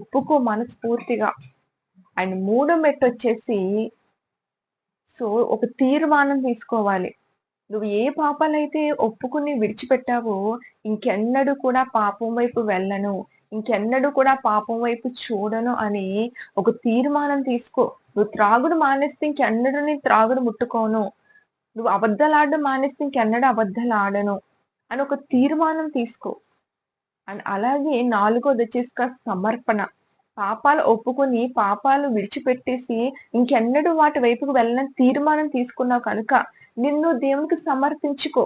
ఒప్పుకో మనస్ఫూర్తిగా. అండ్ మూడో మెట్టొచ్చేసి ఒక తీర్మానం తీసుకోవాలి. నువ్వు ఏ పాపాలైతే ఒప్పుకుని విడిచిపెట్టావో, ఇంకెన్నడూ కూడా పాపం వైపు వెళ్ళను. ఇంకెన్నడూ కూడా పాపం వైపు చూడను అని ఒక తీర్మానం తీసుకో. నువ్వు త్రాగుడు మానేస్తే ఇంకెన్నడూ నేను త్రాగుడు ముట్టుకోను. నువ్వు అబద్దాలాడడం మానేస్తే ఇంకెన్నడూ అబద్దాలాడను అని ఒక తీర్మానం తీసుకో. అండ్ అలాగే నాలుగోదొచ్చేసి సమర్పణ. పాపాలు ఒప్పుకొని, పాపాలు విడిచిపెట్టేసి, ఇంకెన్నడూ వాటి వైపుకు వెళ్ళనని తీర్మానం తీసుకున్నావు కనుక, నిన్ను దేవునికి సమర్పించుకో.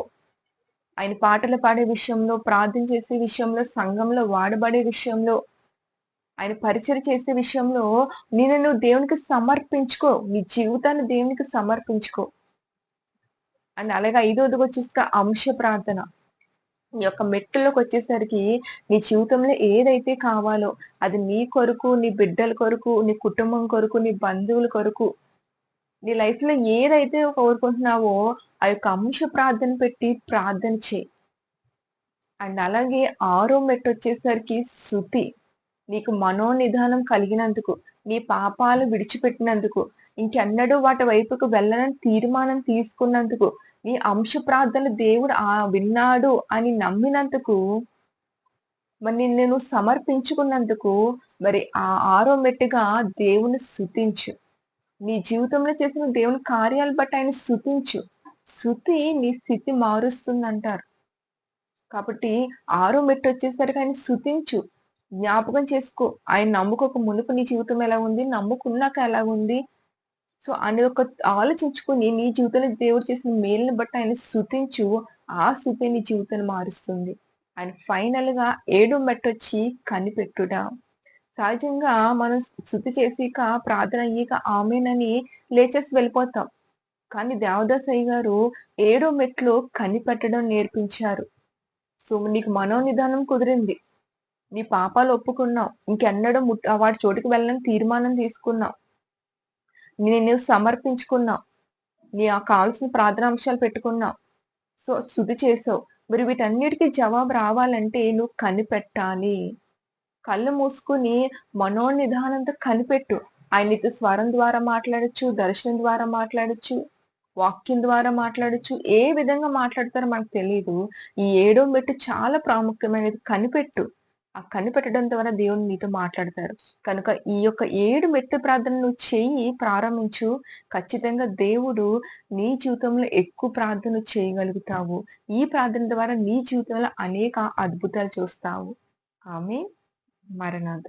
ఆయన పాటలు పాడే విషయంలో, ప్రార్థన చేసే విషయంలో, సంఘంలో వాడబడే విషయంలో, ఆయన పరిచయం చేసే విషయంలో నిన్ను నువ్వు దేవునికి సమర్పించుకో. నీ జీవితాన్ని దేవునికి సమర్పించుకో. అండ్ అలాగే ఐదోదిగొచ్చేసి అంశ ప్రార్థన. ఈ యొక్క మెట్టులోకొచ్చేసరికి నీ జీవితంలో ఏదైతే కావాలో అది నీ కొరకు, నీ బిడ్డల కొరకు, నీ కుటుంబం కొరకు, నీ బంధువుల కొరకు, నీ లైఫ్‌లో ఏదైతే కోరుకుంటున్నావో ఆ యొక్క అంశ ప్రార్థన పెట్టి ప్రార్థన చెయి. అండ్ అలాగే ఆరో మెట్టొచ్చేసరికి స్తుతి. నీకు మనోనిదానం కలిగినందుకు, నీ పాపాలు విడిచిపెట్టినందుకు, ఇంకెన్నడూ వాటి వైపుకు వెళ్ళనని తీర్మానం తీసుకున్నందుకు, నీ అంశ ప్రార్థనలు దేవుడు విన్నాడు అని నమ్మినందుకు, మరి నిన్ను నువ్వు సమర్పించుకున్నందుకు, మరి ఆ ఆరో మెట్టుగా దేవుని స్తుతించు. నీ జీవితంలో చేసిన దేవుని కార్యాలు బట్టి ఆయన స్తుతించు. స్తుతి నీ స్థితి మారుస్తుందంటారు. కాబట్టి ఆరో మెట్టొచ్చేసరికి ఆయన స్తుతించు. జ్ఞాపకం చేసుకో. ఆయన నమ్ముకోక మునుపు నీ జీవితం ఎలా ఉంది? నమ్ముకున్నాక ఎలా ఉంది? అనేది ఒక ఆలోచించుకొని నీ జీవితంలో దేవుడు చేసిన మేలుని బట్టి ఆయన స్తుతించు. ఆ స్తుతే నీ జీవితాన్ని మారుస్తుంది. అండ్ ఫైనల్‌గా ఏడో మెట్టొచ్చి కనిపెట్టుట. సహజంగా మనం స్తుతి చేసిక, ప్రార్థన అయ్యాక ఆమేనని లేచేసి వెళ్ళిపోతాం. కానీ దేవదాసయ్య గారు ఏడో మెట్లో కనిపెట్టడం నేర్పించారు. నీకు మనోనిదానం కుదిరింది. నీ పాపాలు ఒప్పుకున్నావు. ఇంకెన్నడూ వాటి చోటికి వెళ్ళనని తీర్మానం తీసుకున్నావు. నిన్ను సమర్పించుకున్నావు. కావాల్సిన ప్రార్థనాంశాలు పెట్టుకున్నావు. స్తుతి చేసావు. మరి వీటన్నిటికి జవాబు రావాలంటే నువ్వు కనిపెట్టాలి. కళ్ళు మూసుకొని మనోనిదానంతో కనిపెట్టు. ఆయన నీతో స్వరం ద్వారా మాట్లాడొచ్చు, దర్శనం ద్వారా మాట్లాడొచ్చు, వాక్యం ద్వారా మాట్లాడొచ్చు. ఏ విధంగా మాట్లాడతారో మనకు తెలీదు. ఈ ఏడో మెట్టు చాలా ప్రాముఖ్యమైనది. కనిపెట్టు. ఆ కనిపెట్టడం ద్వారా దేవుడు నీతో మాట్లాడతారు. కనుక ఈ యొక్క 7 మెట్టు ప్రార్థన నువ్వు చెయ్యి, ప్రారంభించు. ఖచ్చితంగా దేవుడు నీ జీవితంలో ఎక్కువ ప్రార్థన చేయగలుగుతావు. ఈ ప్రార్థన ద్వారా నీ జీవితంలో అనేక అద్భుతాలు చూస్తావు. ఆమేన్. మరణాత